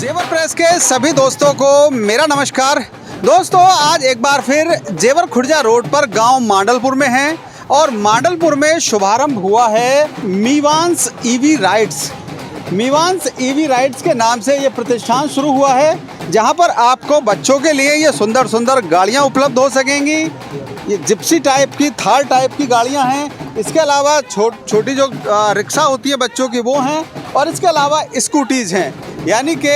जेवर प्रेस के सभी दोस्तों को मेरा नमस्कार। दोस्तों, आज एक बार फिर जेवर खुर्जा रोड पर गांव मांडलपुर में हैं और मांडलपुर में शुभारंभ हुआ है मीवांस ईवी राइड्स। मीवांस ईवी राइड्स के नाम से ये प्रतिष्ठान शुरू हुआ है, जहां पर आपको बच्चों के लिए ये सुंदर सुंदर गाड़ियां उपलब्ध हो सकेंगी। ये जिप्सी टाइप की, थार टाइप की गाड़ियां हैं। इसके अलावा छोटी जो रिक्शा होती है बच्चों की, वो हैं। और इसके अलावा स्कूटीज़ हैं, यानी कि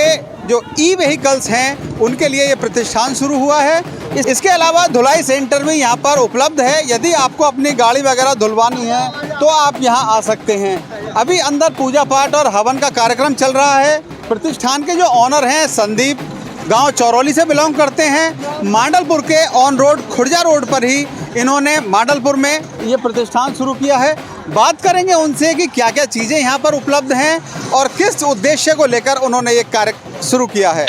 जो ई व्हीकल्स हैं उनके लिए ये प्रतिष्ठान शुरू हुआ है। इसके अलावा धुलाई सेंटर भी यहाँ पर उपलब्ध है। यदि आपको अपनी गाड़ी वगैरह धुलवानी है तो आप यहाँ आ सकते हैं। अभी अंदर पूजा पाठ और हवन का कार्यक्रम चल रहा है। प्रतिष्ठान के जो ऑनर हैं संदीप, गांव चौरौली से बिलोंग करते हैं। मांडलपुर के ऑन रोड खुर्जा रोड पर ही इन्होंने मांडलपुर में ये प्रतिष्ठान शुरू किया है। बात करेंगे उनसे कि क्या क्या चीज़ें यहाँ पर उपलब्ध हैं और किस उद्देश्य को लेकर उन्होंने ये कार्य शुरू किया है।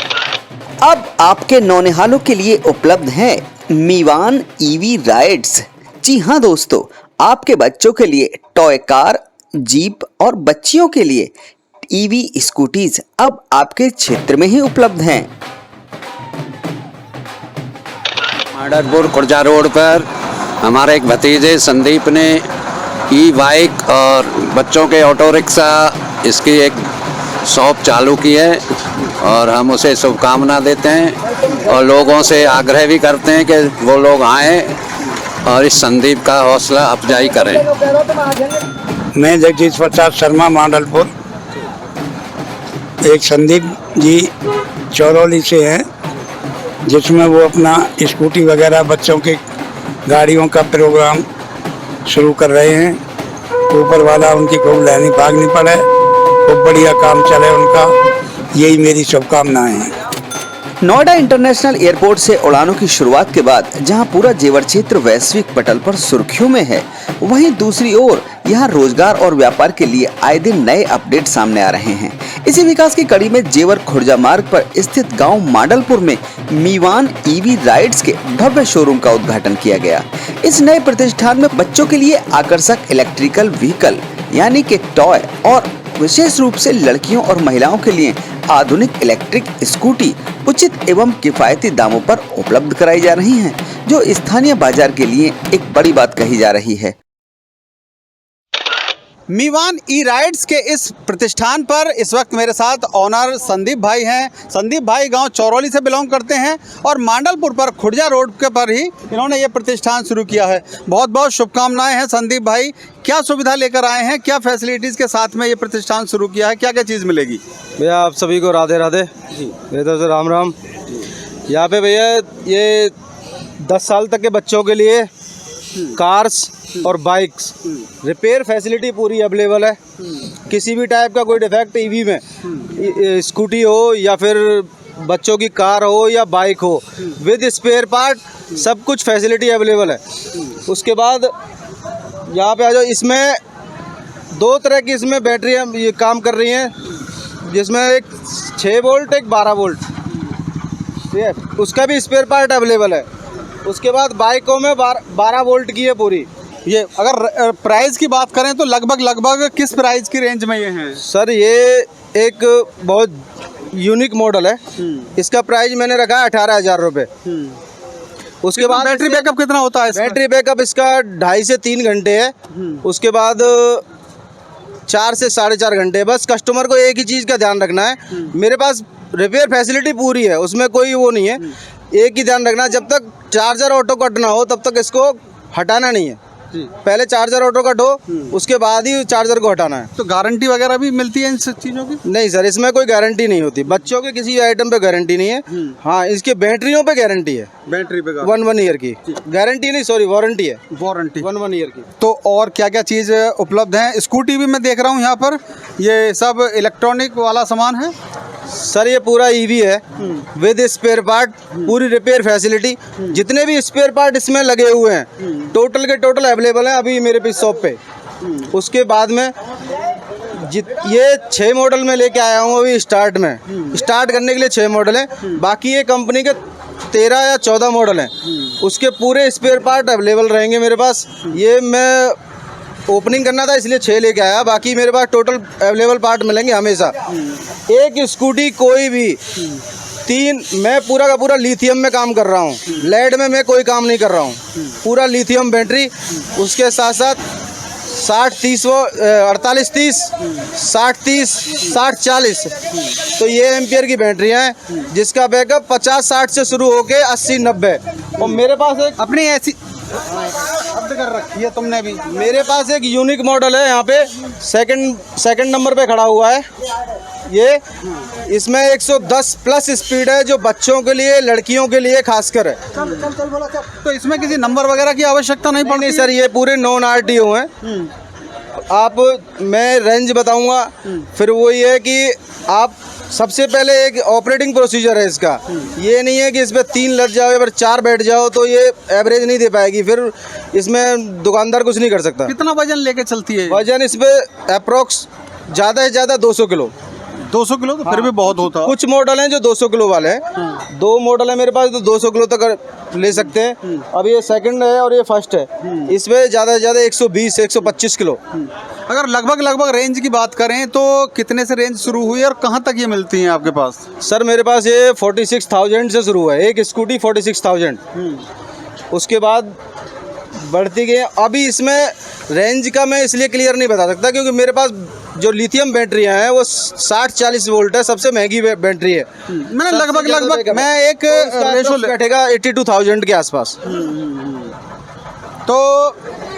अब आपके नौनिहालों के लिए उपलब्ध है मीवान ईवी राइड्स। जी हाँ दोस्तों, आपके बच्चों के लिए टॉय कार, जीप और बच्चियों के लिए ईवी स्कूटीज अब आपके क्षेत्र में ही उपलब्ध हैं। मांडलपुर खुर्जा रोड पर हमारे एक भतीजे संदीप ने ई बाइक और बच्चों के ऑटो रिक्शा इसकी एक शॉप चालू की है और हम उसे शुभकामना देते हैं और लोगों से आग्रह भी करते हैं कि वो लोग आएँ और इस संदीप का हौसला अफजाई करें। मैं जगजीत प्रसाद शर्मा मांडलपुर, एक संदीप जी चौरौली से हैं, जिसमें वो अपना स्कूटी वगैरह बच्चों के गाड़ियों का प्रोग्राम शुरू कर रहे हैं। ऊपर वाला उनकी खूब लहनी भागनी पड़े, खूब बढ़िया काम चले उनका, यही मेरी शुभकामनाएं हैं। नोएडा इंटरनेशनल एयरपोर्ट से उड़ानों की शुरुआत के बाद जहां पूरा जेवर क्षेत्र वैश्विक पटल पर सुर्खियों में है, वहीं दूसरी ओर यहां रोजगार और व्यापार के लिए आए दिन नए अपडेट सामने आ रहे हैं। इसी विकास की कड़ी में जेवर खुर्जा मार्ग पर स्थित गांव मांडलपुर में मीवान ईवी राइड्स के भव्य शोरूम का उद्घाटन किया गया। इस नए प्रतिष्ठान में बच्चों के लिए आकर्षक इलेक्ट्रिकल व्हीकल यानी कि टॉय और विशेष रूप से लड़कियों और महिलाओं के लिए आधुनिक इलेक्ट्रिक स्कूटी उचित एवं किफायती दामों पर उपलब्ध कराई जा रही हैं, जो स्थानीय बाजार के लिए एक बड़ी बात कही जा रही है। मीवान ई राइड्स के इस प्रतिष्ठान पर इस वक्त मेरे साथ ऑनर संदीप भाई हैं। संदीप भाई गांव चौरौली से बिलोंग करते हैं और मांडलपुर पर खुर्जा रोड के पर ही इन्होंने ये प्रतिष्ठान शुरू किया है। बहुत बहुत शुभकामनाएं हैं संदीप भाई। क्या सुविधा लेकर आए हैं, क्या फैसिलिटीज़ के साथ में ये प्रतिष्ठान शुरू किया है, क्या क्या चीज़ मिलेगी? भैया आप सभी को राधे राधे जी, मेरी तरफ से राम राम। यहाँ पे भैया ये 10 साल तक के बच्चों के लिए कार्स और बाइक्स रिपेयर फैसिलिटी पूरी अवेलेबल है। किसी भी टाइप का कोई डिफेक्ट ईवी में, स्कूटी हो या फिर बच्चों की कार हो या बाइक हो, विद स्पेयर पार्ट सब कुछ फैसिलिटी अवेलेबल है। उसके बाद यहाँ पे आ जाओ, इसमें 2 तरह की इसमें बैटरियाँ ये काम कर रही हैं, जिसमें एक 6 वोल्ट एक 12 वोल्ट, ठीक है, उसका भी स्पेयर पार्ट अवेलेबल है। उसके बाद बाइकों में 12 वोल्ट की है पूरी। ये अगर प्राइस की बात करें तो लगभग किस प्राइस की रेंज में ये हैं? सर ये एक बहुत यूनिक मॉडल है। इसका प्राइस मैंने रखा है 18,000 रुपये। उसके बाद बैटरी बैकअप कितना होता है? बैटरी बैकअप इसका 2.5 से 3 घंटे है। उसके बाद 4 से 4.5 घंटे। बस कस्टमर को एक ही चीज़ का ध्यान रखना है, मेरे पास रिपेयर फैसिलिटी पूरी है, उसमें कोई वो नहीं है। एक ही ध्यान रखना, जब तक चार्जर ऑटो कट ना हो तब तक इसको हटाना नहीं है। पहले चार्जर ऑटो कट हो, उसके बाद ही चार्जर को हटाना है। तो गारंटी वगैरह भी मिलती है इन सब चीज़ों की? नहीं सर, इसमें कोई गारंटी नहीं होती। बच्चों के किसी आइटम पे गारंटी नहीं है। हाँ, इसके बैटरियों पे गारंटी है। बैटरी पे 1 ईयर की गारंटी नहीं, सॉरी वारंटी है। वारंटी 1 ईयर की। तो और क्या क्या चीज़ उपलब्ध है? स्कूटी भी मैं देख रहा हूँ यहाँ पर, ये सब इलेक्ट्रॉनिक वाला सामान है। सर ये पूरा ईवी है विद स्पेयर पार्ट, पूरी रिपेयर फैसिलिटी। जितने भी स्पेयर पार्ट इसमें लगे हुए हैं टोटल के टोटल अवेलेबल हैं अभी मेरे पास शॉप पे। उसके बाद में ये 6 मॉडल में लेके आया हूँ अभी स्टार्ट करने के लिए 6 मॉडल हैं। बाकी ये कंपनी के 13 या 14 मॉडल हैं। उसके पूरे स्पेयर पार्ट अवेलेबल रहेंगे मेरे पास। ये मैं ओपनिंग करना था इसलिए 6 लेके आया, बाकी मेरे पास टोटल अवेलेबल पार्ट मिलेंगे हमेशा। एक स्कूटी कोई भी 3, मैं पूरा का पूरा लिथियम में काम कर रहा हूँ, लेड में मैं कोई काम नहीं कर रहा हूँ, पूरा लिथियम बैटरी। उसके साथ साथ 60-30 48-30 60-30 60-40 तो ये एम्पियर की बैटरी हैं, जिसका बैकअप 50-60 से शुरू होके 80-90। और मेरे पास एक अपनी ऐसी शब्द कर रखी है तुमने भी। मेरे पास एक यूनिक मॉडल है, यहाँ पे सेकंड नंबर पे खड़ा हुआ है ये। इसमें 110 प्लस स्पीड है, जो बच्चों के लिए, लड़कियों के लिए खासकर है। तो इसमें किसी नंबर वगैरह की आवश्यकता नहीं पड़ती? नहीं सर, ये पूरे नॉन आरटीओ हैं। आप, मैं रेंज बताऊंगा, फिर वो ये है कि आप सबसे पहले एक ऑपरेटिंग प्रोसीजर है इसका। ये नहीं है कि इस पर 3 लग जाओ या फिर 4 बैठ जाओ तो ये एवरेज नहीं दे पाएगी, फिर इसमें दुकानदार कुछ नहीं कर सकता। कितना वजन लेके चलती है? वजन इस पे अप्रोक्स ज़्यादा से ज़्यादा 200 किलो। 200 किलो तो फिर भी बहुत होता है। कुछ मॉडल हैं जो 200 किलो वाले हैं, 2 मॉडल है मेरे पास तो 200 किलो तक ले सकते हैं। अब ये सेकंड है और ये फर्स्ट है, इसमें ज़्यादा से ज़्यादा 120-125 किलो। अगर लगभग रेंज की बात करें तो कितने से रेंज शुरू हुई है और कहाँ तक ये मिलती हैं आपके पास? सर मेरे पास ये 46,000 से शुरू है, एक स्कूटी 46,000। उसके बाद बढ़ती गई। अभी इसमें रेंज का मैं इसलिए क्लियर नहीं बता सकता क्योंकि मेरे पास जो लिथियम बैटरियाँ हैं वो 60-40 वोल्ट है, सबसे महंगी बैटरी है। मैंने लगभग मैं एक रेशो बैठेगा 82,000 के आसपास। तो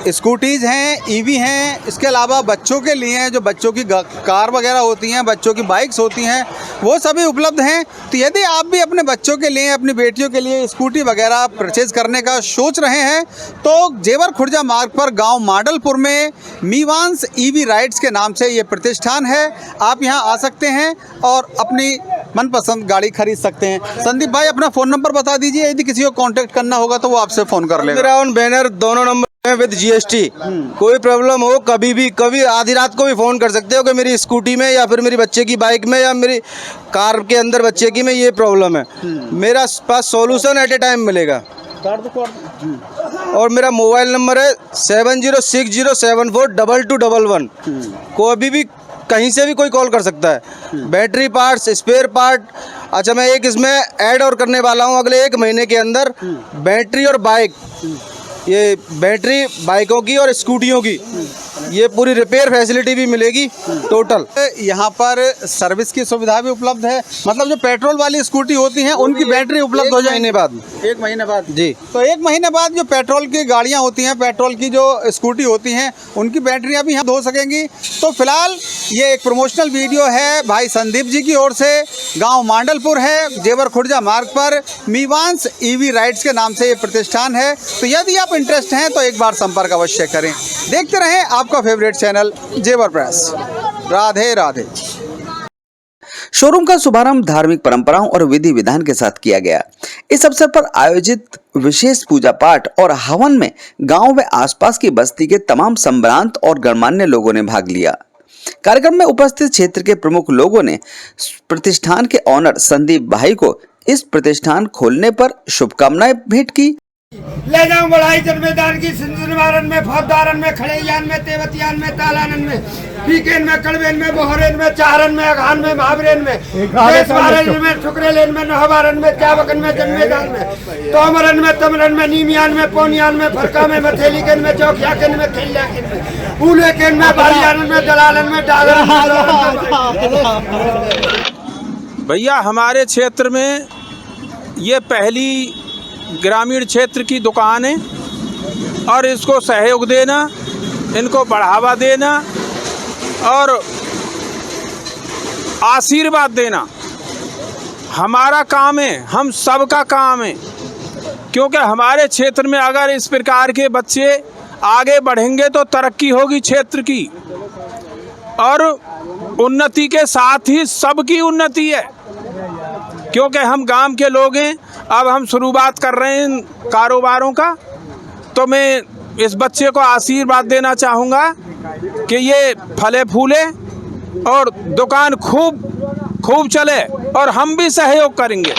स्कूटीज़ हैं, ईवी हैं, इसके अलावा बच्चों के लिए हैं, जो बच्चों की कार वगैरह होती हैं, बच्चों की बाइक्स होती हैं, वो सभी उपलब्ध हैं। तो यदि आप भी अपने बच्चों के लिए, अपनी बेटियों के लिए स्कूटी वगैरह परचेज़ करने का सोच रहे हैं तो जेवर खुर्जा मार्ग पर गांव माडलपुर में मीवांस ईवी राइड्स के नाम से ये प्रतिष्ठान है। आप यहां आ सकते हैं और अपनी मनपसंद गाड़ी खरीद सकते हैं। संदीप भाई अपना फ़ोन नंबर बता दीजिए, यदि किसी को कॉन्टैक्ट करना होगा तो वो आपसे फ़ोन कर लेगा। मेरा ऑन बैनर दोनों नंबर विद GST। कोई प्रॉब्लम हो कभी भी, कभी आधी रात को भी फ़ोन कर सकते हो कि मेरी स्कूटी में या फिर मेरी बच्चे की बाइक में या मेरी कार के अंदर बच्चे की में ये प्रॉब्लम है, मेरा पास सॉल्यूशन एट ए टाइम मिलेगा। और मेरा मोबाइल नंबर है 7060742211। कोई भी कहीं से भी कोई कॉल कर सकता है। Battery parts, spare part. अच्छा, मैं एक इसमें ऐड और करने वाला हूँ अगले 1 महीने के अंदर, बैटरी और बाइक, ये बैटरी बाइकों की और स्कूटियों की ये पूरी रिपेयर फैसिलिटी भी मिलेगी टोटल। यहाँ पर सर्विस की सुविधा भी उपलब्ध है, मतलब जो पेट्रोल वाली स्कूटी होती हैं उनकी बैटरी उपलब्ध हो जाए 1 महीने बाद। 1 महीने बाद जी। तो 1 महीने बाद जो पेट्रोल की गाड़ियाँ होती हैं, पेट्रोल की जो स्कूटी होती हैं, उनकी बैटरियाँ भी यहाँ धो सकेंगी। तो फिलहाल ये एक प्रमोशनल वीडियो है भाई संदीप जी की ओर से। गाँव मांडलपुर है, जेवर खुर्जा मार्ग पर मीवांस ईवी राइड्स के नाम से ये प्रतिष्ठान है। तो यदि आप इंटरेस्ट हैं तो एक बार संपर्क अवश्य करें। देखते रहें आपका फेवरेट चैनल जेवर प्रेस। राधे राधे। शोरूम का शुभारंभ धार्मिक परंपराओं और विधि विधान के साथ किया गया। इस अवसर पर आयोजित विशेष पूजा पाठ और हवन में गांव व आसपास की बस्ती के तमाम संभ्रांत और गणमान्य लोगों ने भाग लिया। कार्यक्रम में उपस्थित क्षेत्र के प्रमुख लोगों ने प्रतिष्ठान के ऑनर संदीप भाई को इस प्रतिष्ठान खोलने पर शुभकामनाएं भेंट की। ले जाऊं बढ़ाई जन्मेदार की सिंधुवारन में, फौजदारन में, खड़ेयान में, तेवतियान में, तालानन में, पीकेन में, कड़वेन में, बोहरेन में, चाहरन में, अघान में, महावरेन में, देशवारन में, ठुकरेलेन में, नहवारन में, चावकन में, जन्मेदार में, तोमरन में, तमरन में, नीमियान में, पोनियान में, फरका में, मथेलीकन में, चौकियाकन में, खिल्याकन में, उलेकन में, बारियारन में, दलालन में, डागरन में। भैया हमारे क्षेत्र में ये पहली ग्रामीण क्षेत्र की दुकान है और इसको सहयोग देना, इनको बढ़ावा देना और आशीर्वाद देना हमारा काम है, हम सबका काम है। क्योंकि हमारे क्षेत्र में अगर इस प्रकार के बच्चे आगे बढ़ेंगे तो तरक्की होगी क्षेत्र की, और उन्नति के साथ ही सबकी उन्नति है। क्योंकि हम गांव के लोग हैं, अब हम शुरुआत कर रहे हैं कारोबारों का, तो मैं इस बच्चे को आशीर्वाद देना चाहूँगा कि ये फले फूले और दुकान खूब चले और हम भी सहयोग करेंगे।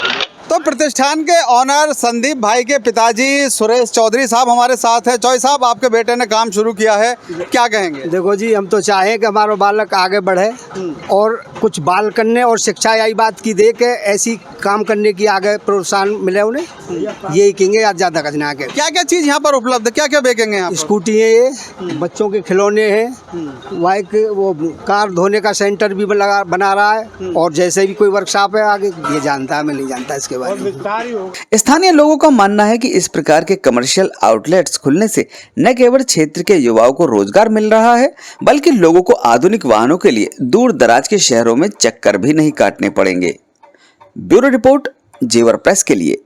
तो प्रतिष्ठान के ऑनर संदीप भाई के पिताजी सुरेश चौधरी साहब हमारे साथ है। चौधरी साहब, आपके बेटे ने काम शुरू किया है, क्या कहेंगे? देखो जी, हम तो चाहें कि हमारा बालक आगे बढ़े और कुछ बाल करने और शिक्षा यही बात की दे के ऐसी काम करने की आगे प्रोत्साहन मिले उन्हें, यही कहेंगे। आज ज़्यादा कुछ ना कहें। क्या क्या चीज़ यहाँ पर उपलब्ध है, क्या क्या बेचेंगे यहाँ पर? स्कूटी है, ये बच्चों के खिलौने हैं, बाइक, वो कार धोने का सेंटर भी बना रहा है, और जैसे भी कोई वर्कशॉप है आगे ये जानता है, मैं नहीं जानता इसके बारे में। स्थानीय लोगों का मानना है कि इस प्रकार के कमर्शियल आउटलेट्स खुलने से न केवल क्षेत्र के युवाओं को रोजगार मिल रहा है, बल्कि लोगों को आधुनिक वाहनों के लिए दूर दराज के शहरों में चक्कर भी नहीं काटने पड़ेंगे। ब्यूरो रिपोर्ट, जेवर प्रेस के लिए।